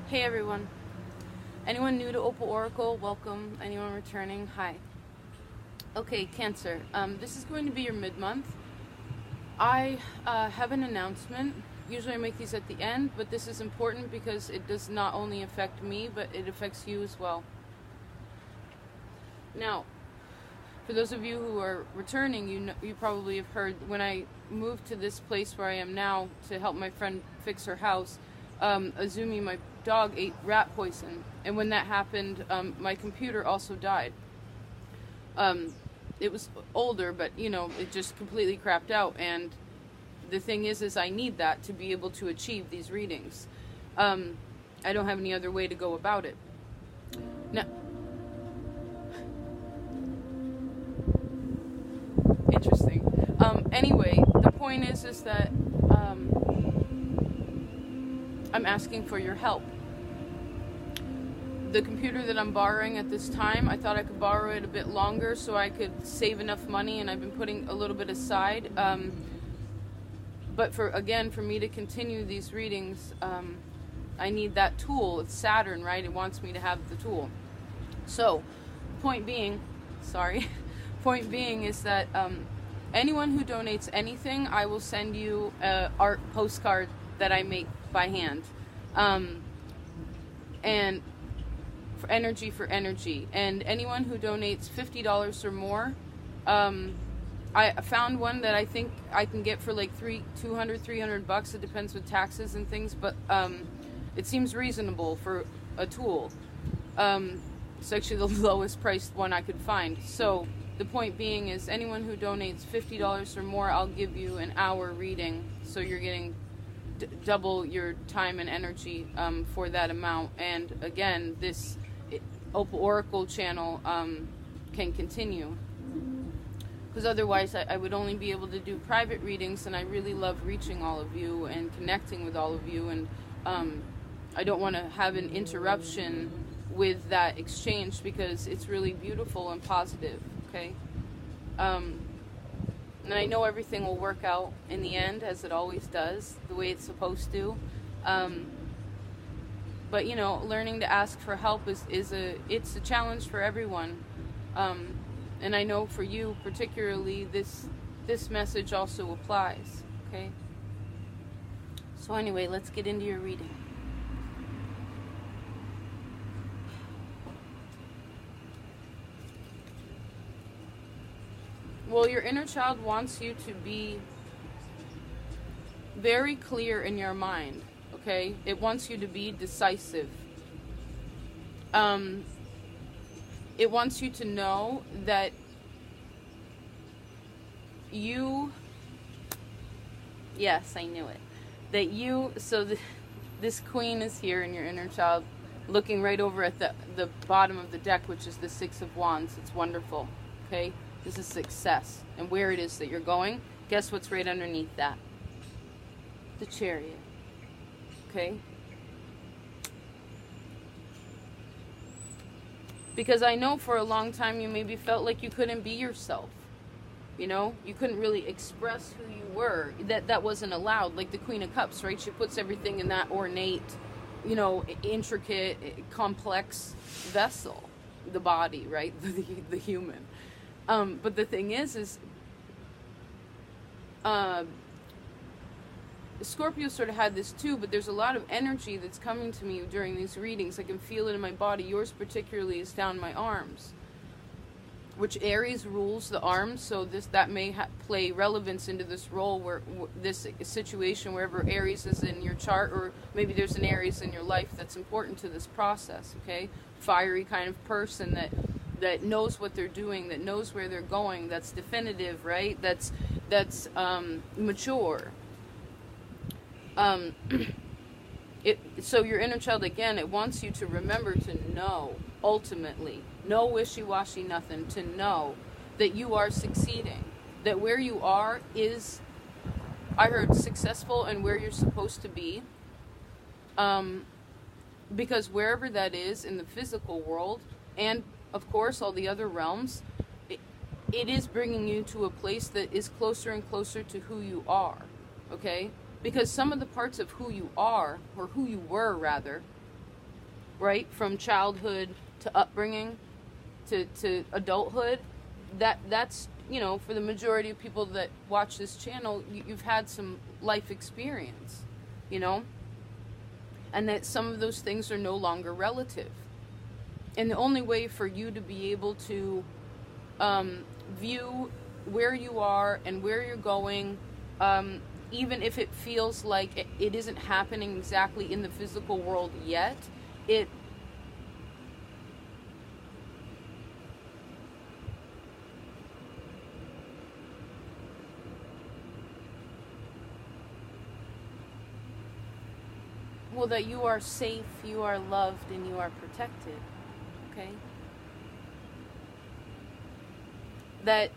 Hey everyone. Anyone new to Opal Oracle, welcome. Anyone returning, hi. Okay, Cancer. This is going to be your mid-month. I have an announcement. Usually I make these at the end, but this is important because it does not only affect me, but it affects you as well. Now, for those of you who are returning, you probably have heard when I moved to this place where I am now to help my friend fix her house, Azumi, my dog, ate rat poison. And when that happened, my computer also died. It was older, but, you know, it just completely crapped out. And the thing is I need that to be able to achieve these readings. I don't have any other way to go about it. Now, interesting. Anyway, the point is that I'm asking for your help. The computer that I'm borrowing at this time, I thought I could borrow it a bit longer so I could save enough money, and I've been putting a little bit aside. But for me to continue these readings, I need that tool. It's Saturn, right? It wants me to have the tool. So, point being is that anyone who donates anything, I will send you an art postcard that I make by hand. And for energy. And anyone who donates $50 or more, I found one that I think I can get for like $300 It depends with taxes and things, but it seems reasonable for a tool. It's actually the lowest priced one I could find. So the point being is anyone who donates $50 or more, I'll give you an hour reading. So you're getting double your time and energy for that amount. And again, this Opal Oracle channel can continue. Because otherwise I would only be able to do private readings, and I really love reaching all of you and connecting with all of you. And I don't want to have an interruption with that exchange because it's really beautiful and positive, okay? And I know everything will work out in the end, as it always does, the way it's supposed to. But, you know, learning to ask for help it's a challenge for everyone. And I know for you particularly, this message also applies, okay? So anyway, let's get into your reading. Well, your inner child wants you to be very clear in your mind, okay? It wants you to be decisive. It wants you to know that yes, I knew it. That this queen is here in your inner child, looking right over at the bottom of the deck, which is the Six of Wands. It's wonderful, okay? This is success. And where it is that you're going, guess what's right underneath that? The Chariot. Okay? Because I know for a long time you maybe felt like you couldn't be yourself. You know? You couldn't really express who you were. That wasn't allowed. Like the Queen of Cups, right? She puts everything in that ornate, you know, intricate, complex vessel. The body, right? The human. But the thing is Scorpio sort of had this too, but there's a lot of energy that's coming to me during these readings. I can feel it in my body. Yours particularly is down my arms, which Aries rules the arms, so that may play relevance into this role where this situation, wherever Aries is in your chart, or maybe there's an Aries in your life that's important to this process, okay? Fiery kind of person that knows what they're doing, that knows where they're going, that's definitive, right? That's mature. So your inner child, again, it wants you to remember to know, ultimately, no wishy-washy nothing, to know that you are succeeding, that where you are is, I heard, successful and where you're supposed to be, because wherever that is in the physical world, and of course all the other realms, it is bringing you to a place that is closer and closer to who you are, okay? Because some of the parts of who you are, or who you were rather, right? From childhood to upbringing to adulthood. That's, you know, for the majority of people that watch this channel, you've had some life experience, you know? And that some of those things are no longer relative. And the only way for you to be able to view where you are and where you're going, even if it feels like it isn't happening exactly in the physical world yet, well, that you are safe, you are loved, and you are protected, okay? That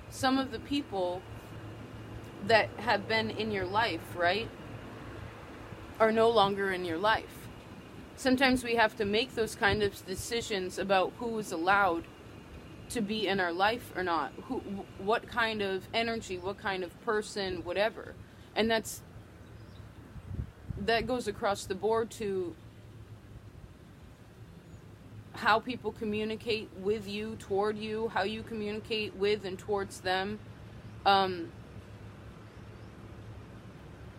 some of the people that have been in your life, right, are no longer in your life. Sometimes we have to make those kind of decisions about who is allowed to be in our life or not, what kind of energy, what kind of person, whatever. And that goes across the board to how people communicate with you, toward you, how you communicate with and towards them. I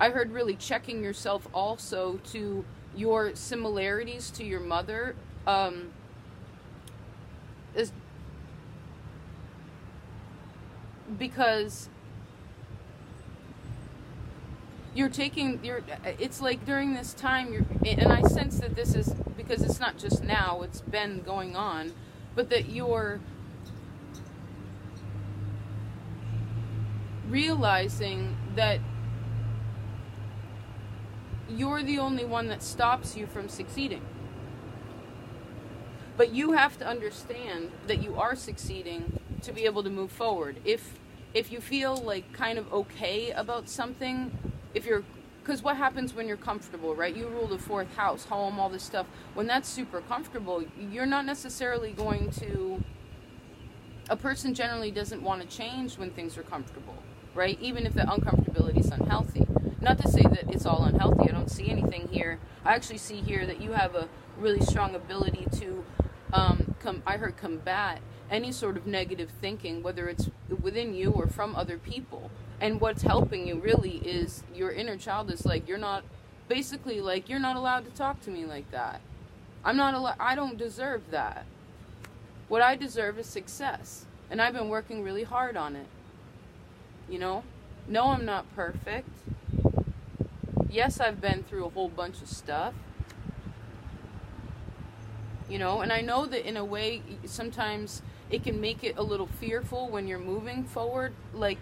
heard really checking yourself also to your similarities to your mother, is because it's like during this time, and I sense that this is because it's not just now, it's been going on, but that you're realizing that you're the only one that stops you from succeeding. But you have to understand that you are succeeding to be able to move forward. If you feel like kind of okay about something, because what happens when you're comfortable, right? You rule the 4th house, home, all this stuff. When that's super comfortable, you're not necessarily going to... A person generally doesn't want to change when things are comfortable, right? Even if the uncomfortability is unhealthy. Not to say that it's all unhealthy. I don't see anything here. I actually see here that you have a really strong ability to, combat any sort of negative thinking, whether it's within you or from other people. And what's helping you really is your inner child is like, you're not allowed to talk to me like that. I don't deserve that. What I deserve is success. And I've been working really hard on it. You know? No, I'm not perfect. Yes, I've been through a whole bunch of stuff. You know, and I know that in a way, sometimes it can make it a little fearful when you're moving forward. Like,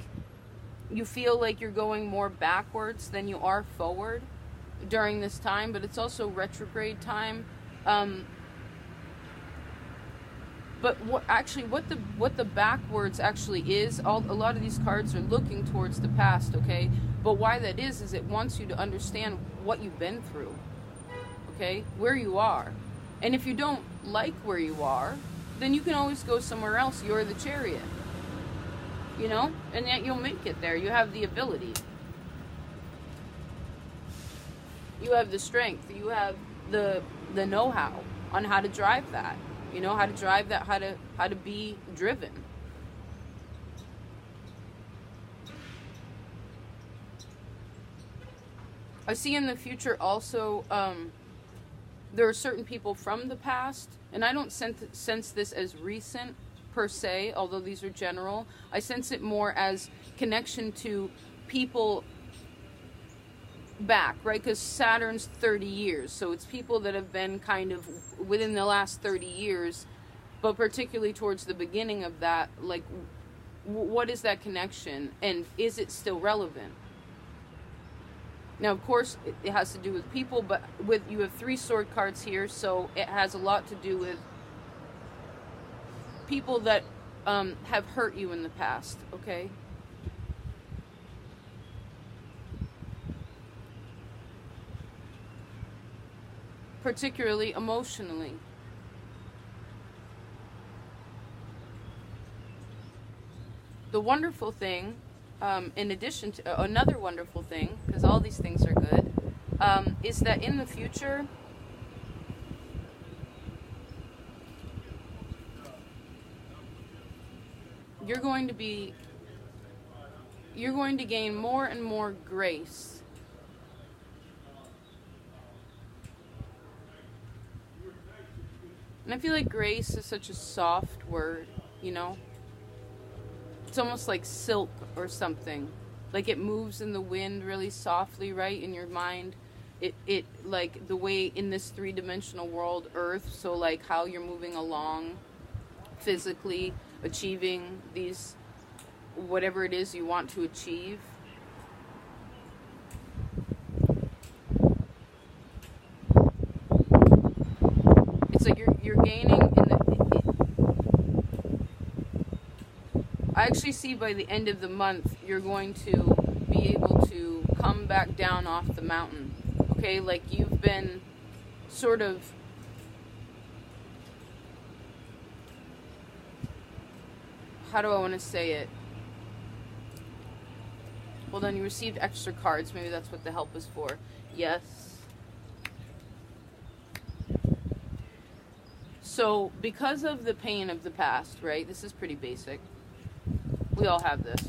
you feel like you're going more backwards than you are forward during this time, but it's also retrograde time. But what the backwards actually is, a lot of these cards are looking towards the past, okay? But why that is it wants you to understand what you've been through, okay? Where you are. And if you don't like where you are, then you can always go somewhere else. You're the Chariot. You know? And yet you'll make it there. You have the ability. You have the strength. You have the know-how on how to drive that. You know, how to drive that, how to be driven. I see in the future also, there are certain people from the past, and I don't sense this as recent per se, although these are general. I sense it more as connection to people back, right? Because Saturn's 30 years, so it's people that have been kind of within the last 30 years, but particularly towards the beginning of that, like, what is that connection, and is it still relevant? Now, of course, it has to do with people, but you have 3 sword cards here, so it has a lot to do with people that have hurt you in the past, okay? Particularly emotionally. The wonderful thing, in addition to another wonderful thing, because all these things are good, is that in the future, you're going to gain more and more grace. And I feel like grace is such a soft word, you know? It's almost like silk or something. Like it moves in the wind really softly, right? In your mind. It like the way in this three-dimensional world, Earth, so like how you're moving along physically, achieving these, whatever it is you want to achieve. It's like you're gaining in the... I actually see by the end of the month, you're going to be able to come back down off the mountain. Okay, like you've been sort of... How do I want to say it? Hold on, you received extra cards. Maybe that's what the help is for. Yes. So, because of the pain of the past, right? This is pretty basic. We all have this.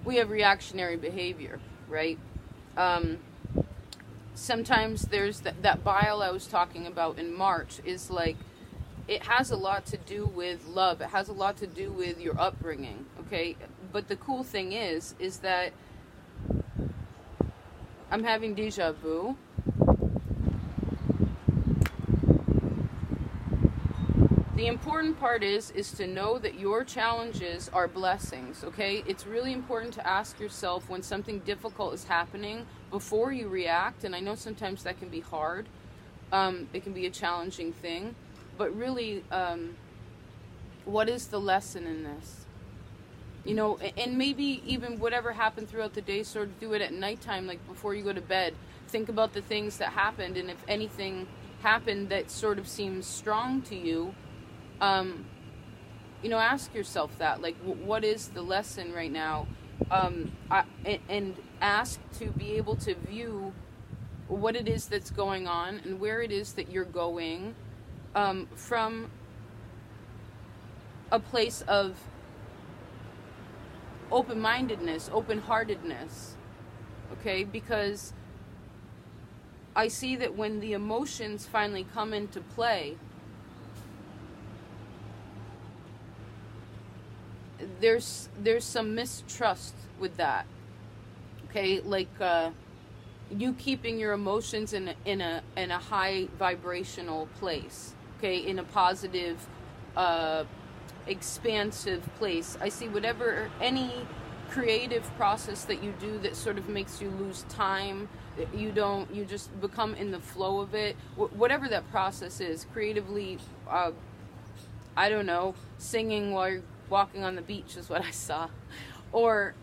We have reactionary behavior, right? Sometimes there's that bile I was talking about in March is like, it has a lot to do with love. It has a lot to do with your upbringing, okay? But the cool thing is that I'm having deja vu. The important part is to know that your challenges are blessings, okay? It's really important to ask yourself when something difficult is happening before you react, and I know sometimes that can be hard. It can be a challenging thing. But really, what is the lesson in this? You know, and maybe even whatever happened throughout the day, sort of do it at nighttime, like before you go to bed. Think about the things that happened, and if anything happened that sort of seems strong to you, you know, ask yourself that. Like, what is the lesson right now? And ask to be able to view what it is that's going on and where it is that you're going. From a place of open-mindedness, open-heartedness, okay? Because I see that when the emotions finally come into play, there's some mistrust with that, okay? Like, you keeping your emotions in a high vibrational place. Okay, in a positive, expansive place. I see any creative process that you do that sort of makes you lose time, you just become in the flow of it. Whatever that process is, creatively, I don't know, singing while you're walking on the beach is what I saw. Or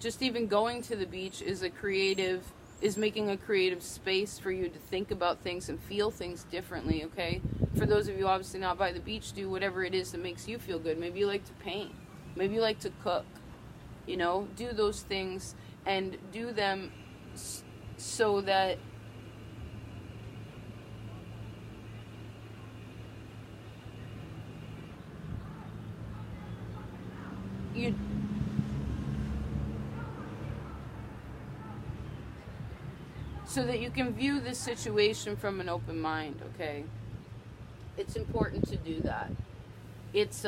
just even going to the beach is making a creative space for you to think about things and feel things differently, okay? For those of you obviously not by the beach, do whatever it is that makes you feel good. Maybe you like to paint. Maybe you like to cook. You know, do those things and do them so that you... So that you can view this situation from an open mind, okay? It's important to do that. It's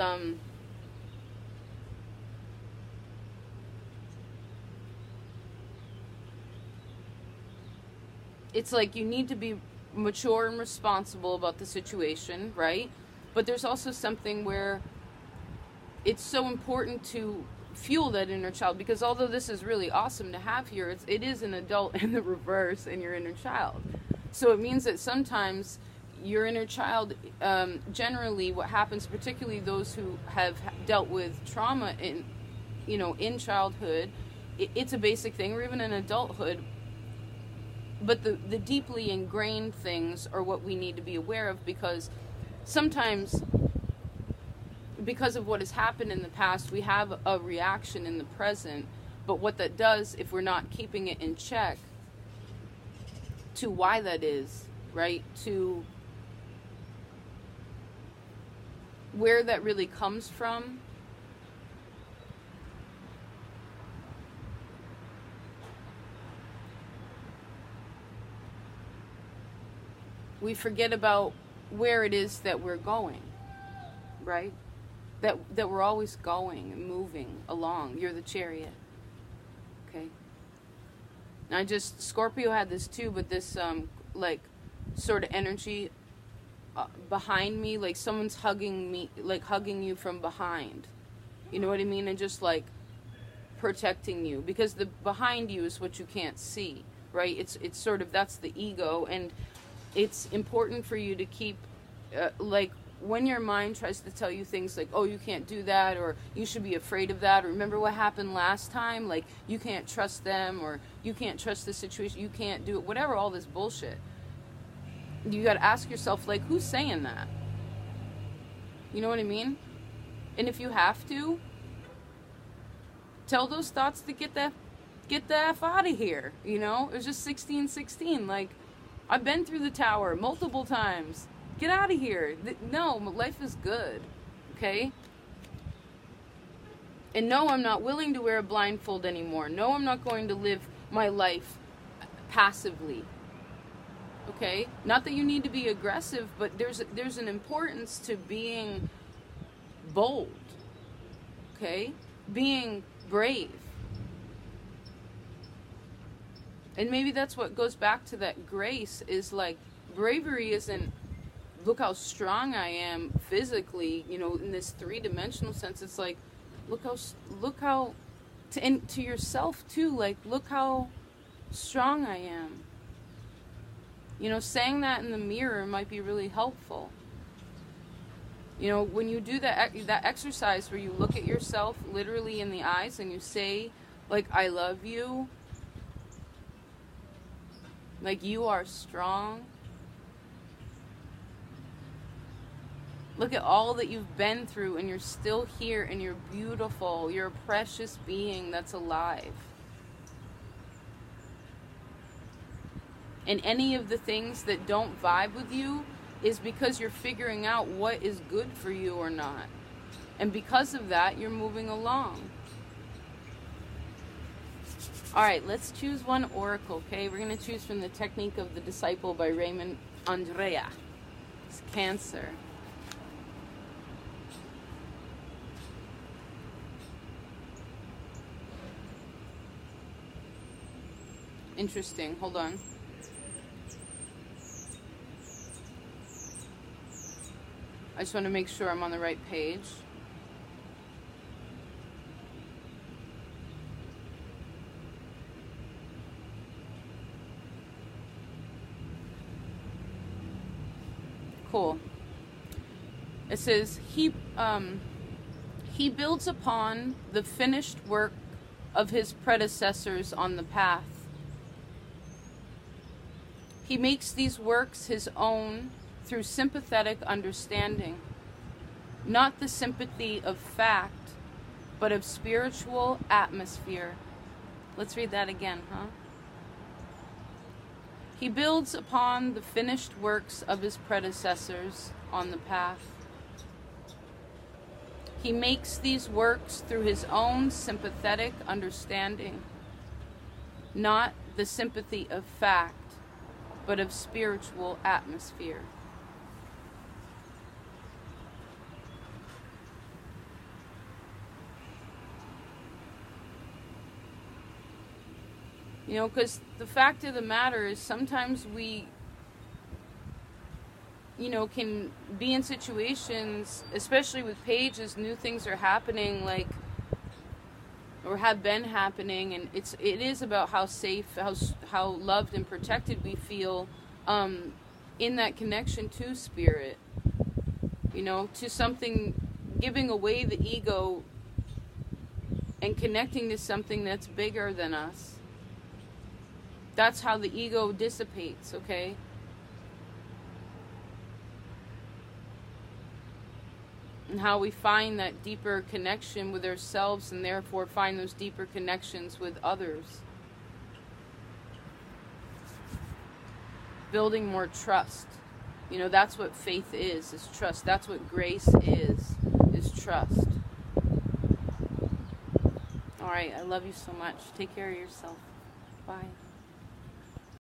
like you need to be mature and responsible about the situation, right? But there's also something where it's so important to fuel that inner child, because although this is really awesome to have here, it is an adult in the reverse in your inner child. So it means that sometimes your inner child, generally what happens, particularly those who have dealt with trauma in childhood, it's a basic thing, or even in adulthood. But the deeply ingrained things are what we need to be aware of, because sometimes, because of what has happened in the past, we have a reaction in the present But what that does, if we're not keeping it in check, to why that is, right? To where that really comes from. We forget about where it is that we're going, right? That we're always going and moving along. You're the chariot. Okay. And Scorpio had this too, but this like sort of energy behind me, like someone's hugging me, like hugging you from behind. You know what I mean? And just like protecting you, because the behind you is what you can't see, right? It's sort of, that's the ego, and it's important for you to keep like, when your mind tries to tell you things like, oh, you can't do that, or you should be afraid of that, or remember what happened last time, like you can't trust them, or you can't trust the situation, you can't do it, whatever, all this bullshit. You got to ask yourself, like, who's saying that? You know what I mean? And if you have to, tell those thoughts to get the F out of here, you know? It was just 1616, like, I've been through the tower multiple times. Get out of here. No, life is good, okay? And no, I'm not willing to wear a blindfold anymore. No, I'm not going to live my life passively, okay? Not that you need to be aggressive, but there's an importance to being bold, okay? Being brave. And maybe that's what goes back to that grace, is like, bravery isn't, look how strong I am physically, you know, in this three-dimensional sense. It's like, look how, to yourself too, like, look how strong I am. You know, saying that in the mirror might be really helpful. You know, when you do that exercise where you look at yourself literally in the eyes and you say, like, I love you, like, you are strong. Look at all that you've been through, and you're still here, and you're beautiful. You're a precious being that's alive. And any of the things that don't vibe with you is because you're figuring out what is good for you or not. And because of that, you're moving along. All right, let's choose one oracle, okay? We're going to choose from The Technique of the Disciple by Raymond Andrea. It's Cancer. Interesting. Hold on. I just want to make sure I'm on the right page. Cool. It says, he builds upon the finished work of his predecessors on the path. He makes these works his own through sympathetic understanding, not the sympathy of fact, but of spiritual atmosphere. Let's read that again, huh? He builds upon the finished works of his predecessors on the path. He makes these works through his own sympathetic understanding, not the sympathy of fact, but of spiritual atmosphere. You know, because the fact of the matter is sometimes we, you know, can be in situations, especially with Paige, as new things are happening, like, or have been happening, and it is about how safe, how loved and protected we feel in that connection to spirit, you know, to something, giving away the ego and connecting to something that's bigger than us. That's how the ego dissipates, okay? and how we find that deeper connection with ourselves and therefore find those deeper connections with others. Building more trust. You know, that's what faith is trust. That's what grace is trust. Alright, I love you so much. Take care of yourself. Bye.